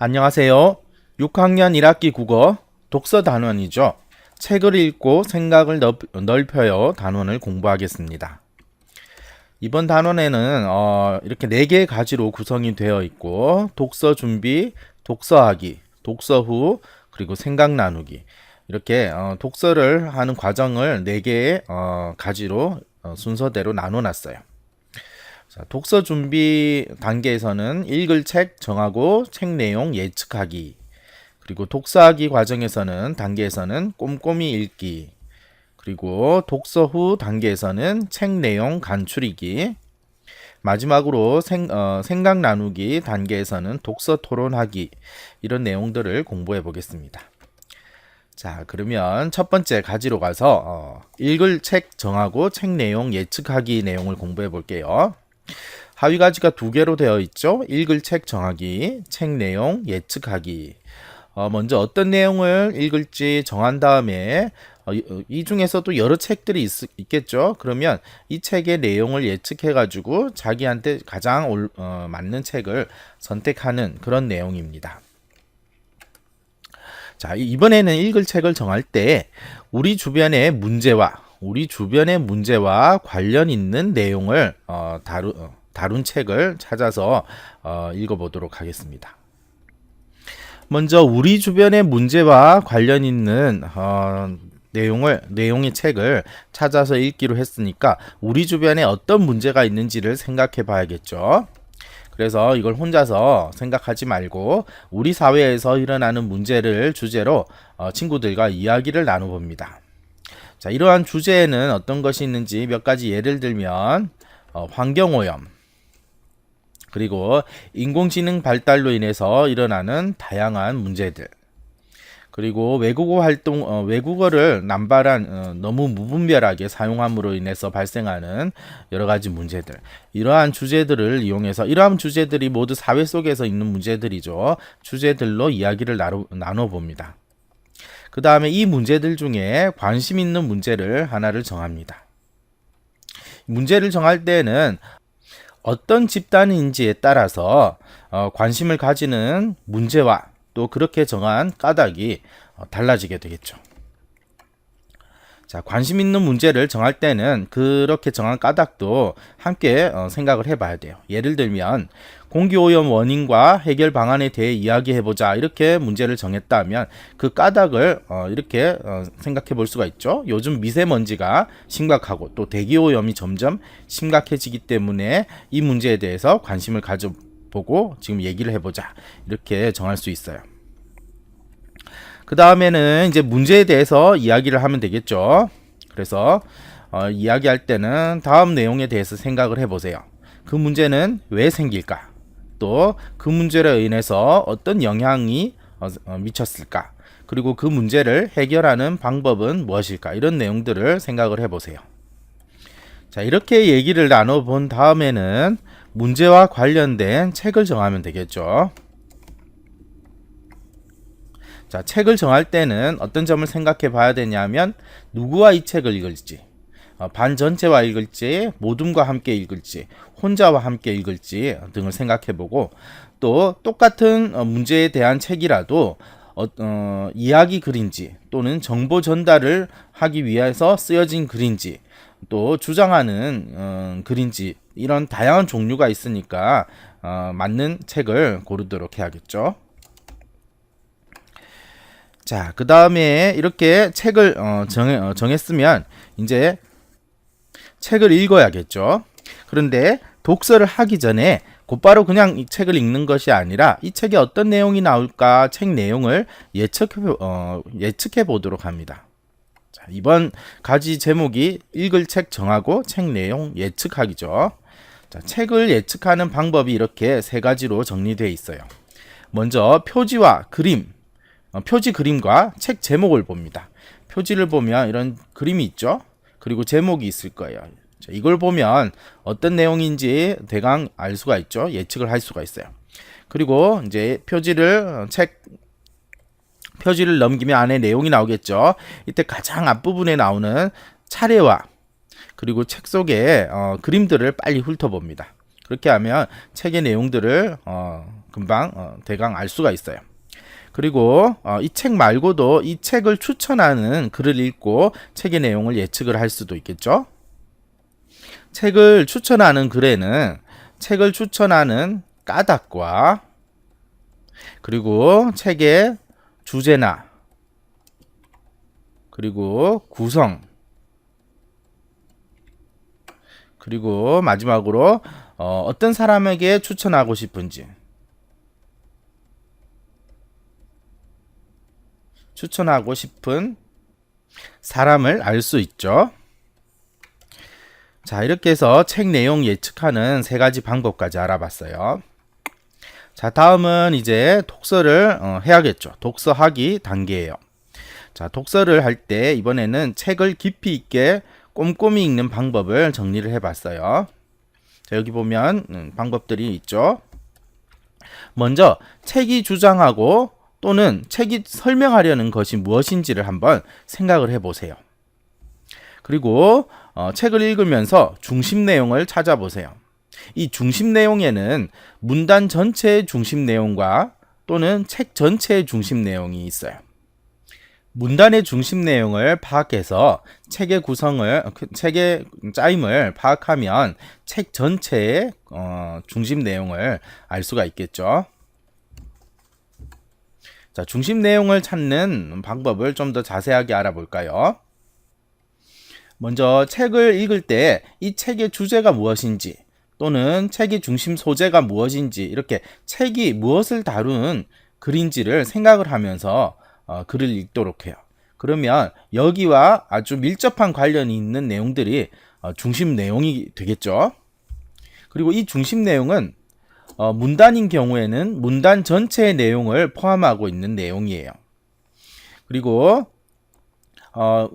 안녕하세요. 6학년 1학기 국어 독서 단원이죠. 책을 읽고 생각을 넓혀요 단원을 공부하겠습니다. 이번 단원에는 이렇게 4개의 가지로 구성이 되어 있고 독서 준비, 독서하기, 독서 후, 그리고 생각 나누기 이렇게 독서를 하는 과정을 4개의 가지로 순서대로 나눠놨어요. 자, 독서 준비 단계에서는 읽을 책 정하고 책 내용 예측하기, 그리고 독서하기 과정에서는 단계에서는 꼼꼼히 읽기, 그리고 독서 후 단계에서는 책 내용 간추리기, 마지막으로 생각 나누기 단계에서는 독서 토론하기, 이런 내용들을 공부해 보겠습니다. 자, 그러면 첫 번째 가지로 가서 읽을 책 정하고 책 내용 예측하기 내용을 공부해 볼게요. 하위 가지가 2개로 되어 있죠. 읽을 책 정하기, 책 내용 예측하기. 먼저 어떤 내용을 읽을지 정한 다음에 이 중에서도 여러 책들이 있겠죠. 그러면 이 책의 내용을 예측해 가지고 자기한테 가장 맞는 책을 선택하는 그런 내용입니다. 자, 이번에는 읽을 책을 정할 때 우리 주변의 문제와 관련 있는 내용을 다룬 책을 찾아서 읽어보도록 하겠습니다. 먼저 우리 주변의 문제와 관련 있는 내용의 책을 찾아서 읽기로 했으니까 우리 주변에 어떤 문제가 있는지를 생각해 봐야겠죠. 그래서 이걸 혼자서 생각하지 말고 우리 사회에서 일어나는 문제를 주제로 친구들과 이야기를 나눠봅니다. 자, 이러한 주제에는 어떤 것이 있는지 몇 가지 예를 들면 환경오염, 그리고 인공지능 발달로 인해서 일어나는 다양한 문제들, 그리고 외국어를 남발한 너무 무분별하게 사용함으로 인해서 발생하는 여러 가지 문제들, 이러한 주제들을 이용해서 이러한 주제들이 모두 사회 속에서 있는 문제들이죠. 주제들로 이야기를 나눠봅니다. 그 다음에 이 문제들 중에 관심 있는 문제를 하나를 정합니다. 문제를 정할 때는 어떤 집단인지에 따라서 관심을 가지는 문제와 또 그렇게 정한 까닭이 달라지게 되겠죠. 자, 관심 있는 문제를 정할 때는 그렇게 정한 까닭도 함께 생각을 해봐야 돼요. 예를 들면 공기오염 원인과 해결 방안에 대해 이야기해보자, 이렇게 문제를 정했다면 그 까닭을 이렇게 생각해 볼 수가 있죠. 요즘 미세먼지가 심각하고 또 대기오염이 점점 심각해지기 때문에 이 문제에 대해서 관심을 가져보고 지금 얘기를 해보자, 이렇게 정할 수 있어요. 그 다음에는 이제 문제에 대해서 이야기를 하면 되겠죠. 그래서 이야기할 때는 다음 내용에 대해서 생각을 해보세요. 그 문제는 왜 생길까? 또 그 문제로 인해서 어떤 영향이 미쳤을까? 그리고 그 문제를 해결하는 방법은 무엇일까? 이런 내용들을 생각을 해보세요. 자, 이렇게 얘기를 나눠본 다음에는 문제와 관련된 책을 정하면 되겠죠. 자, 책을 정할 때는 어떤 점을 생각해 봐야 되냐면 누구와 이 책을 읽을지, 반 전체와 읽을지, 모둠과 함께 읽을지, 혼자와 함께 읽을지 등을 생각해 보고, 또 똑같은 문제에 대한 책이라도 이야기 글인지 또는 정보 전달을 하기 위해서 쓰여진 글인지 또 주장하는 글인지, 이런 다양한 종류가 있으니까 맞는 책을 고르도록 해야겠죠. 자, 그 다음에 이렇게 책을 정했으면 이제 책을 읽어야겠죠. 그런데 독서를 하기 전에 곧바로 그냥 이 책을 읽는 것이 아니라 이 책에 어떤 내용이 나올까 책 내용을 예측해 보도록 합니다. 자, 이번 가지 제목이 읽을 책 정하고 책 내용 예측하기죠. 자, 책을 예측하는 방법이 이렇게 3가지로 정리되어 있어요. 먼저 표지와 그림, 표지 그림과 책 제목을 봅니다. 표지를 보면 이런 그림이 있죠. 그리고 제목이 있을 거예요. 자, 이걸 보면 어떤 내용인지 대강 알 수가 있죠. 예측을 할 수가 있어요. 그리고 이제 표지를 넘기면 안에 내용이 나오겠죠. 이때 가장 앞부분에 나오는 차례와 그리고 책 속에 그림들을 빨리 훑어봅니다. 그렇게 하면 책의 내용들을 금방 대강 알 수가 있어요. 그리고 이 책 말고도 이 책을 추천하는 글을 읽고 책의 내용을 예측을 할 수도 있겠죠. 책을 추천하는 글에는 책을 추천하는 까닭과 그리고 책의 주제나 그리고 구성 그리고 마지막으로 어떤 사람에게 추천하고 싶은지 추천하고 싶은 사람을 알 수 있죠. 자, 이렇게 해서 책 내용 예측하는 3가지 방법까지 알아봤어요. 자, 다음은 이제 독서를 해야겠죠. 독서하기 단계예요. 자, 독서를 할 때 이번에는 책을 깊이 있게 꼼꼼히 읽는 방법을 정리를 해봤어요. 자, 여기 보면 방법들이 있죠. 먼저 책이 주장하고 또는 책이 설명하려는 것이 무엇인지를 한번 생각을 해보세요. 그리고 책을 읽으면서 중심 내용을 찾아보세요. 이 중심 내용에는 문단 전체의 중심 내용과 또는 책 전체의 중심 내용이 있어요. 문단의 중심 내용을 파악해서 책의 구성을, 책의 짜임을 파악하면 책 전체의 중심 내용을 알 수가 있겠죠. 자, 중심 내용을 찾는 방법을 좀 더 자세하게 알아볼까요? 먼저 책을 읽을 때 이 책의 주제가 무엇인지 또는 책의 중심 소재가 무엇인지 이렇게 책이 무엇을 다룬 글인지를 생각을 하면서 글을 읽도록 해요. 그러면 여기와 아주 밀접한 관련이 있는 내용들이 중심 내용이 되겠죠. 그리고 이 중심 내용은 문단인 경우에는 문단 전체의 내용을 포함하고 있는 내용이에요. 그리고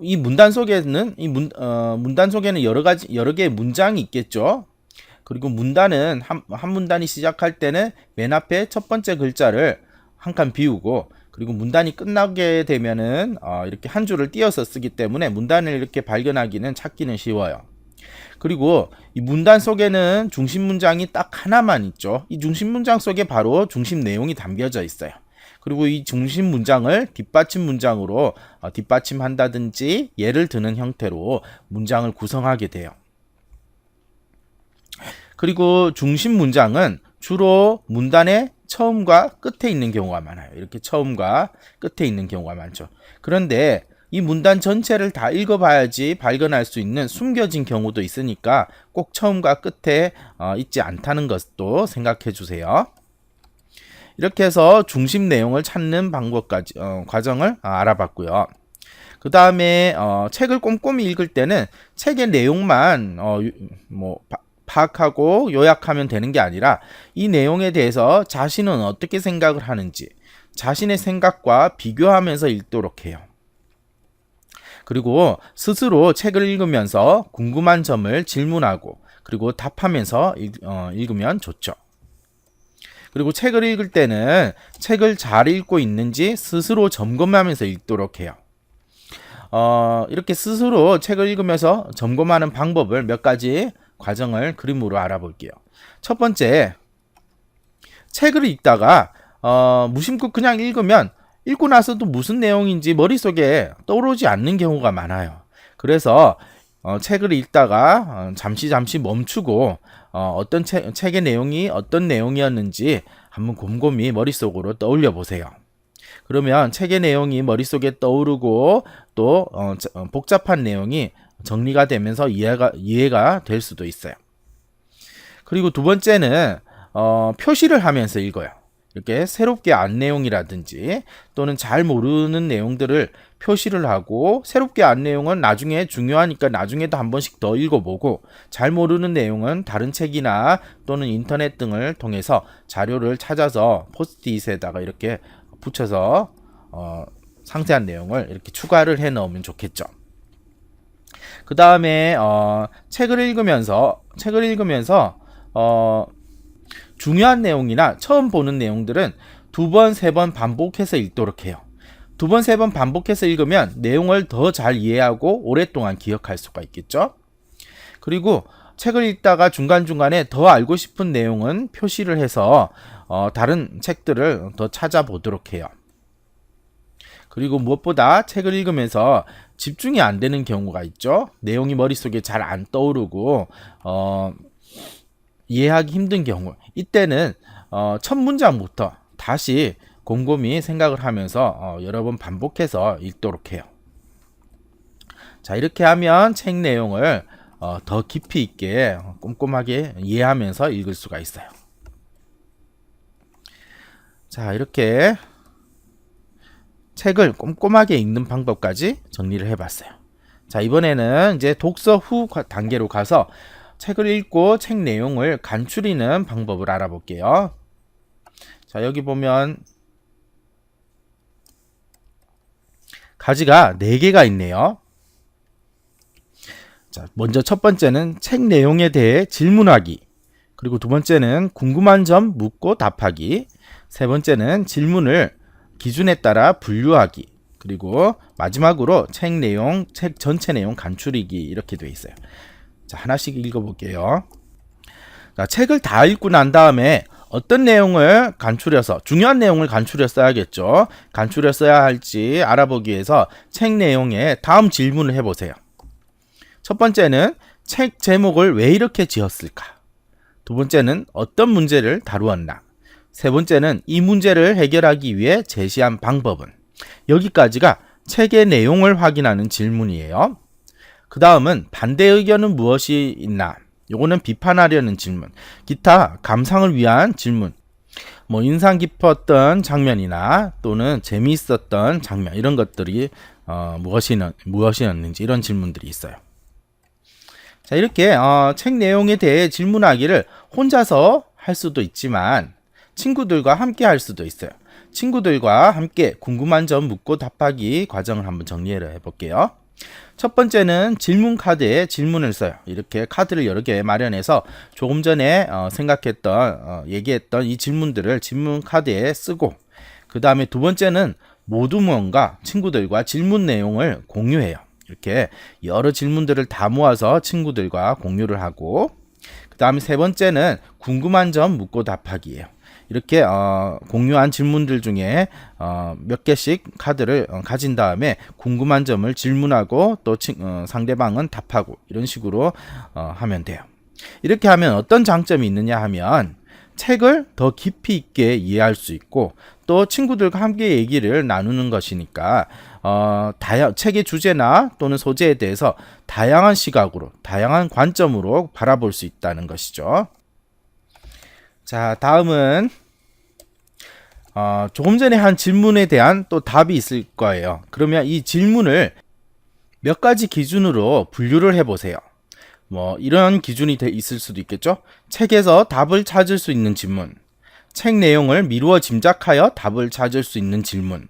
이 문단 속에는 문단 속에는 여러 개의 문장이 있겠죠. 그리고 문단은 한 문단이 시작할 때는 맨 앞에 첫 번째 글자를 한 칸 비우고 그리고 문단이 끝나게 되면은 이렇게 한 줄을 띄어서 쓰기 때문에 문단을 이렇게 발견하기는 찾기는 쉬워요. 그리고 이 문단 속에는 중심 문장이 딱 하나만 있죠. 이 중심 문장 속에 바로 중심 내용이 담겨져 있어요. 그리고 이 중심 문장을 뒷받침 문장으로 뒷받침한다든지 예를 드는 형태로 문장을 구성하게 돼요. 그리고 중심 문장은 주로 문단의 처음과 끝에 있는 경우가 많아요. 이렇게 처음과 끝에 있는 경우가 많죠. 그런데 이 문단 전체를 다 읽어봐야지 발견할 수 있는 숨겨진 경우도 있으니까 꼭 처음과 끝에 있지 않다는 것도 생각해 주세요. 이렇게 해서 중심 내용을 찾는 방법까지 과정을 알아봤고요. 그 다음에 책을 꼼꼼히 읽을 때는 책의 내용만 파악하고 요약하면 되는 게 아니라 이 내용에 대해서 자신은 어떻게 생각을 하는지 자신의 생각과 비교하면서 읽도록 해요. 그리고 스스로 책을 읽으면서 궁금한 점을 질문하고 그리고 답하면서 읽으면 좋죠. 그리고 책을 읽을 때는 책을 잘 읽고 있는지 스스로 점검하면서 읽도록 해요. 이렇게 스스로 책을 읽으면서 점검하는 방법을 몇 가지 과정을 그림으로 알아볼게요. 첫 번째, 책을 읽다가 무심코 그냥 읽으면 읽고 나서도 무슨 내용인지 머릿속에 떠오르지 않는 경우가 많아요. 그래서 책을 읽다가 잠시 멈추고 어떤 책의 내용이 어떤 내용이었는지 한번 곰곰이 머릿속으로 떠올려 보세요. 그러면 책의 내용이 머릿속에 떠오르고 또 복잡한 내용이 정리가 되면서 이해가 될 수도 있어요. 그리고 두 번째는 표시를 하면서 읽어요. 이렇게 새롭게 안 내용이라든지 또는 잘 모르는 내용들을 표시를 하고 새롭게 안 내용은 나중에 중요하니까 나중에도 한 번씩 더 읽어보고 잘 모르는 내용은 다른 책이나 또는 인터넷 등을 통해서 자료를 찾아서 포스트잇에다가 이렇게 붙여서 상세한 내용을 이렇게 추가를 해 넣으면 좋겠죠. 그 다음에 책을 읽으면서 중요한 내용이나 처음 보는 내용들은 2번, 3번 반복해서 읽도록 해요. 2번, 3번 반복해서 읽으면 내용을 더 잘 이해하고 오랫동안 기억할 수가 있겠죠. 그리고 책을 읽다가 중간중간에 더 알고 싶은 내용은 표시를 해서 다른 책들을 더 찾아보도록 해요. 그리고 무엇보다 책을 읽으면서 집중이 안 되는 경우가 있죠. 내용이 머릿속에 잘 안 떠오르고 이해하기 힘든 경우, 이때는 첫 문장부터 다시 곰곰이 생각을 하면서 여러 번 반복해서 읽도록 해요. 자, 이렇게 하면 책 내용을 더 깊이 있게 꼼꼼하게 이해하면서 읽을 수가 있어요. 자, 이렇게 책을 꼼꼼하게 읽는 방법까지 정리를 해봤어요. 자, 이번에는 이제 독서 후 단계로 가서 책을 읽고 책 내용을 간추리는 방법을 알아볼게요. 자, 여기 보면 가지가 4개가 있네요. 자, 먼저 첫 번째는 책 내용에 대해 질문하기. 그리고 두 번째는 궁금한 점 묻고 답하기. 세 번째는 질문을 기준에 따라 분류하기. 그리고 마지막으로 책 전체 내용 간추리기, 이렇게 되어 있어요. 자, 하나씩 읽어볼게요. 자, 책을 다 읽고 난 다음에 어떤 내용을 간추려서, 중요한 내용을 간추려 써야겠죠. 간추려 써야 할지 알아보기 위해서 책 내용에 다음 질문을 해보세요. 첫 번째는 책 제목을 왜 이렇게 지었을까? 두 번째는 어떤 문제를 다루었나? 세 번째는 이 문제를 해결하기 위해 제시한 방법은? 여기까지가 책의 내용을 확인하는 질문이에요. 그 다음은 반대 의견은 무엇이 있나? 요거는 비판하려는 질문. 기타 감상을 위한 질문. 뭐 인상 깊었던 장면이나 또는 재미있었던 장면, 이런 것들이 무엇이었는지, 이런 질문들이 있어요. 자, 이렇게 책 내용에 대해 질문하기를 혼자서 할 수도 있지만 친구들과 함께 할 수도 있어요. 친구들과 함께 궁금한 점 묻고 답하기 과정을 한번 정리해 볼게요. 첫 번째는 질문 카드에 질문을 써요. 이렇게 카드를 여러 개 마련해서 조금 전에 얘기했던 이 질문들을 질문 카드에 쓰고, 그 다음에 두 번째는 모두 뭔가 친구들과 질문 내용을 공유해요. 이렇게 여러 질문들을 다 모아서 친구들과 공유를 하고, 그 다음에 세 번째는 궁금한 점 묻고 답하기예요. 이렇게 공유한 질문들 중에 몇 개씩 카드를 가진 다음에 궁금한 점을 질문하고 또 상대방은 답하고, 이런 식으로 하면 돼요. 이렇게 하면 어떤 장점이 있느냐 하면 책을 더 깊이 있게 이해할 수 있고, 또 친구들과 함께 얘기를 나누는 것이니까 책의 주제나 또는 소재에 대해서 다양한 시각으로, 다양한 관점으로 바라볼 수 있다는 것이죠. 자, 다음은 조금 전에 한 질문에 대한 또 답이 있을 거예요. 그러면 이 질문을 몇 가지 기준으로 분류를 해보세요. 뭐 이런 기준이 있을 수도 있겠죠. 책에서 답을 찾을 수 있는 질문, 책 내용을 미루어 짐작하여 답을 찾을 수 있는 질문,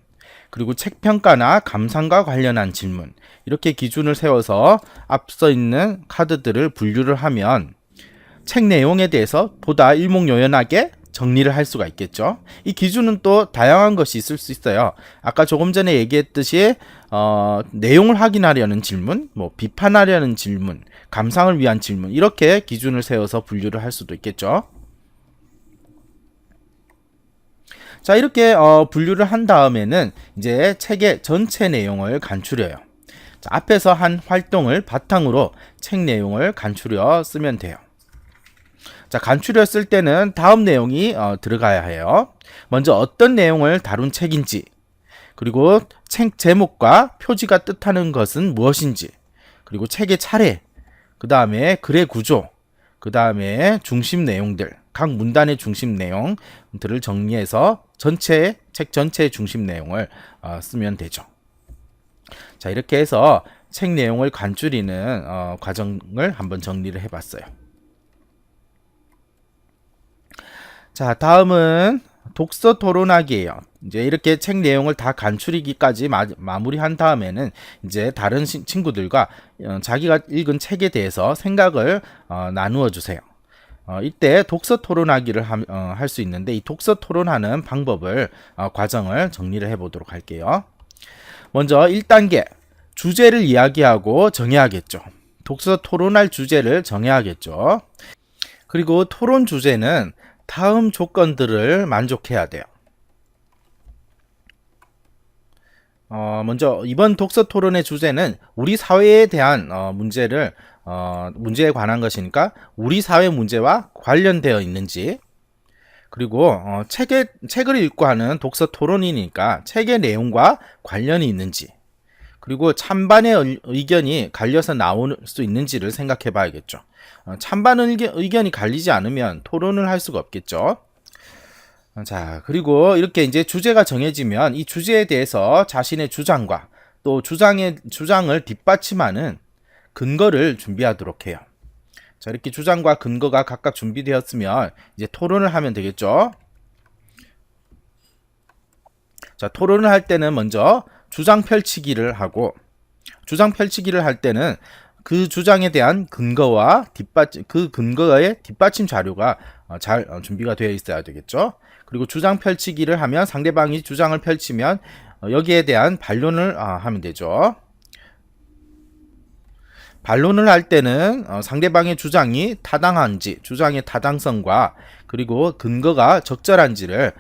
그리고 책 평가나 감상과 관련한 질문, 이렇게 기준을 세워서 앞서 있는 카드들을 분류를 하면 책 내용에 대해서 보다 일목요연하게 정리를 할 수가 있겠죠. 이 기준은 또 다양한 것이 있을 수 있어요. 아까 조금 전에 얘기했듯이 내용을 확인하려는 질문, 뭐 비판하려는 질문, 감상을 위한 질문, 이렇게 기준을 세워서 분류를 할 수도 있겠죠. 자, 이렇게 분류를 한 다음에는 이제 책의 전체 내용을 간추려요. 자, 앞에서 한 활동을 바탕으로 책 내용을 간추려 쓰면 돼요. 자, 간추려 쓸 때는 다음 내용이 들어가야 해요. 먼저 어떤 내용을 다룬 책인지, 그리고 책 제목과 표지가 뜻하는 것은 무엇인지, 그리고 책의 차례, 그 다음에 글의 구조, 그 다음에 중심 내용들, 각 문단의 중심 내용들을 정리해서 책 전체의 중심 내용을 쓰면 되죠. 자, 이렇게 해서 책 내용을 간추리는 과정을 한번 정리를 해봤어요. 자, 다음은 독서 토론하기예요. 이제 이렇게 책 내용을 다 간추리기까지 마무리한 다음에는 이제 다른 친구들과 자기가 읽은 책에 대해서 생각을 나누어 주세요. 이때 독서 토론하기를 할 수 있는데, 이 독서 토론하는 방법을 과정을 정리를 해보도록 할게요. 먼저 1단계 주제를 이야기하고 정해야겠죠. 독서 토론할 주제를 정해야겠죠. 그리고 토론 주제는 다음 조건들을 만족해야 돼요. 먼저 이번 독서 토론의 주제는 우리 사회에 대한 문제에 관한 것이니까 우리 사회 문제와 관련되어 있는지, 그리고 책을 읽고 하는 독서 토론이니까 책의 내용과 관련이 있는지, 그리고 찬반의 의견이 갈려서 나올 수 있는지를 생각해 봐야겠죠. 찬반 의견이 갈리지 않으면 토론을 할 수가 없겠죠. 자, 그리고 이렇게 이제 주제가 정해지면 이 주제에 대해서 자신의 주장과 또 주장을 뒷받침하는 근거를 준비하도록 해요. 자, 이렇게 주장과 근거가 각각 준비되었으면 이제 토론을 하면 되겠죠. 자, 토론을 할 때는 먼저 주장 펼치기를 하고, 주장 펼치기를 할 때는 그 주장에 대한 근거와 그 근거의 뒷받침 자료가 잘 준비가 되어 있어야 되겠죠. 그리고 주장 펼치기를 하면 상대방이 주장을 펼치면 여기에 대한 반론을 하면 되죠. 반론을 할 때는 상대방의 주장이 타당한지, 주장의 타당성과 그리고 근거가 적절한지를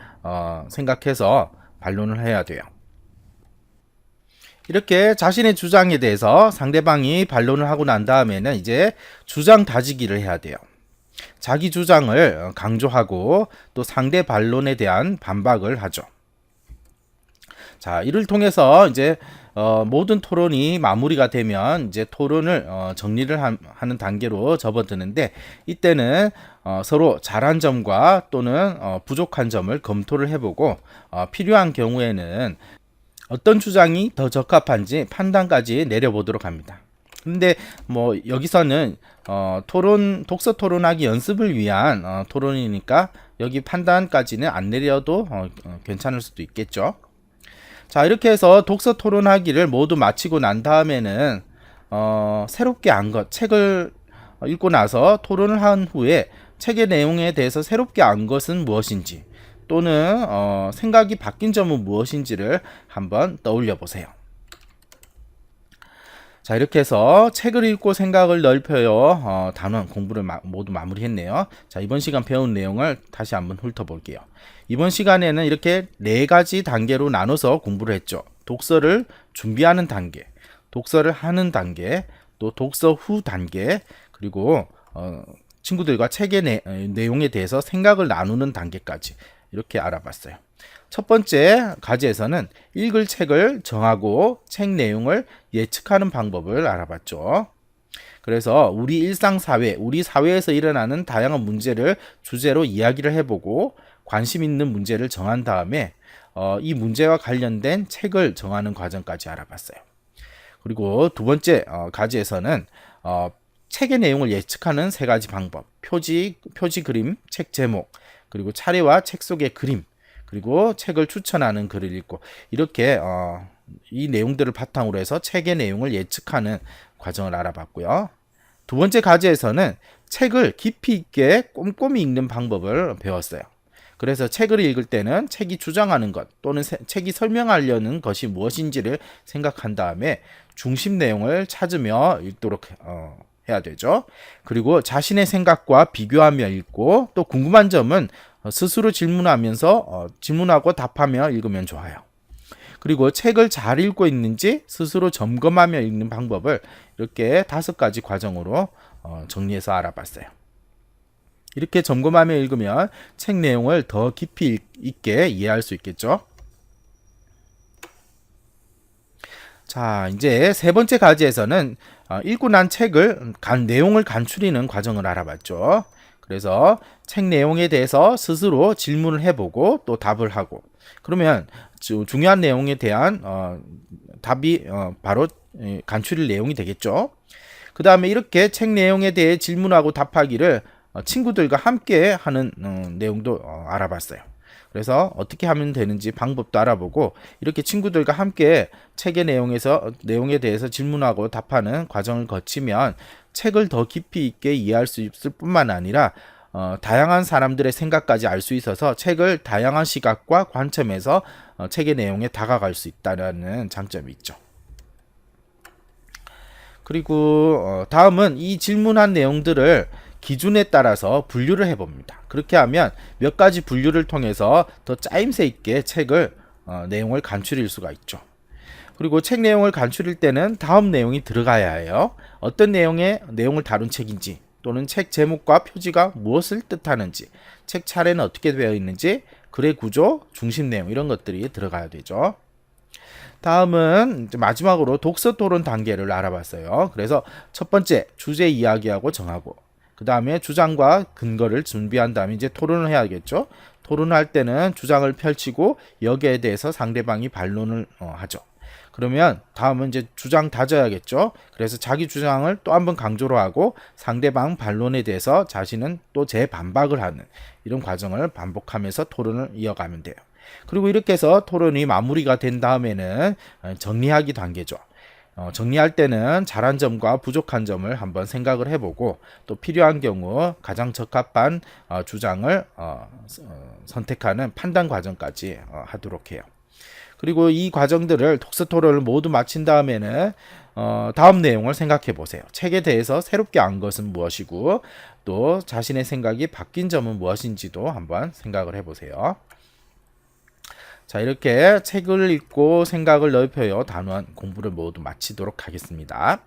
생각해서 반론을 해야 돼요. 이렇게 자신의 주장에 대해서 상대방이 반론을 하고 난 다음에는 이제 주장 다지기를 해야 돼요. 자기 주장을 강조하고 또 상대 반론에 대한 반박을 하죠. 자, 이를 통해서 이제 모든 토론이 마무리가 되면 이제 토론을 정리를 하는 단계로 접어드는데, 이때는 서로 잘한 점과 또는 부족한 점을 검토를 해보고 필요한 경우에는 어떤 주장이 더 적합한지 판단까지 내려보도록 합니다. 근데 뭐 여기서는 독서 토론하기 연습을 위한 토론이니까 여기 판단까지는 안 내려도 괜찮을 수도 있겠죠. 자, 이렇게 해서 독서 토론하기를 모두 마치고 난 다음에는 새롭게 안 것, 책을 읽고 나서 토론을 한 후에 책의 내용에 대해서 새롭게 안 것은 무엇인지, 또는 생각이 바뀐 점은 무엇인지를 한번 떠올려 보세요. 자, 이렇게 해서 책을 읽고 생각을 넓혀요. 단원 공부를 모두 마무리했네요. 자, 이번 시간 배운 내용을 다시 한번 훑어볼게요. 이번 시간에는 이렇게 4가지 단계로 나눠서 공부를 했죠. 독서를 준비하는 단계, 독서를 하는 단계, 또 독서 후 단계, 그리고 친구들과 책의 내용에 대해서 생각을 나누는 단계까지 이렇게 알아봤어요. 첫 번째 과제에서는 읽을 책을 정하고 책 내용을 예측하는 방법을 알아봤죠. 그래서 우리 일상사회, 우리 사회에서 일어나는 다양한 문제를 주제로 이야기를 해보고 관심 있는 문제를 정한 다음에 이 문제와 관련된 책을 정하는 과정까지 알아봤어요. 그리고 두 번째 과제에서는 책의 내용을 예측하는 3가지 방법, 표지 그림, 책 제목, 그리고 차례와 책 속의 그림, 그리고 책을 추천하는 글을 읽고, 이렇게 이 내용들을 바탕으로 해서 책의 내용을 예측하는 과정을 알아봤고요. 두 번째 과제에서는 책을 깊이 있게 꼼꼼히 읽는 방법을 배웠어요. 그래서 책을 읽을 때는 책이 주장하는 것 또는 책이 설명하려는 것이 무엇인지를 생각한 다음에 중심 내용을 찾으며 읽도록 해야 되죠. 그리고 자신의 생각과 비교하며 읽고, 또 궁금한 점은 스스로 질문하고 답하며 읽으면 좋아요. 그리고 책을 잘 읽고 있는지 스스로 점검하며 읽는 방법을 이렇게 5가지 과정으로 정리해서 알아봤어요. 이렇게 점검하며 읽으면 책 내용을 더 깊이 있게 이해할 수 있겠죠. 자, 이제 3번째 과제에서는 읽고 난 책을 내용을 간추리는 과정을 알아봤죠. 그래서 책 내용에 대해서 스스로 질문을 해보고 또 답을 하고, 그러면 중요한 내용에 대한 답이 바로 간추릴 내용이 되겠죠. 그 다음에 이렇게 책 내용에 대해 질문하고 답하기를 친구들과 함께 하는 내용도 알아봤어요. 그래서 어떻게 하면 되는지 방법도 알아보고, 이렇게 친구들과 함께 책의 내용에 대해서 질문하고 답하는 과정을 거치면 책을 더 깊이 있게 이해할 수 있을 뿐만 아니라 다양한 사람들의 생각까지 알 수 있어서 책을 다양한 시각과 관점에서 책의 내용에 다가갈 수 있다는 장점이 있죠. 그리고 다음은 이 질문한 내용들을 기준에 따라서 분류를 해봅니다. 그렇게 하면 몇 가지 분류를 통해서 더 짜임새 있게 책을 내용을 간추릴 수가 있죠. 그리고 책 내용을 간추릴 때는 다음 내용이 들어가야 해요. 어떤 내용을 다룬 책인지, 또는 책 제목과 표지가 무엇을 뜻하는지, 책 차례는 어떻게 되어 있는지, 글의 구조, 중심 내용 이런 것들이 들어가야 되죠. 다음은 이제 마지막으로 독서 토론 단계를 알아봤어요. 그래서 첫 번째 주제 이야기하고 정하고, 그 다음에 주장과 근거를 준비한 다음에 이제 토론을 해야겠죠. 토론할 때는 주장을 펼치고 여기에 대해서 상대방이 반론을 하죠. 그러면 다음은 이제 주장 다져야겠죠. 그래서 자기 주장을 또 한번 강조로 하고 상대방 반론에 대해서 자신은 또 재반박을 하는 이런 과정을 반복하면서 토론을 이어가면 돼요. 그리고 이렇게 해서 토론이 마무리가 된 다음에는 정리하기 단계죠. 정리할 때는 잘한 점과 부족한 점을 한번 생각을 해보고 또 필요한 경우 가장 적합한 주장을 선택하는 판단 과정까지 하도록 해요. 그리고 이 과정들을 독서 토론을 모두 마친 다음에는 다음 내용을 생각해 보세요. 책에 대해서 새롭게 안 것은 무엇이고 또 자신의 생각이 바뀐 점은 무엇인지도 한번 생각을 해 보세요. 자, 이렇게 책을 읽고 생각을 넓혀요 단원 공부를 모두 마치도록 하겠습니다.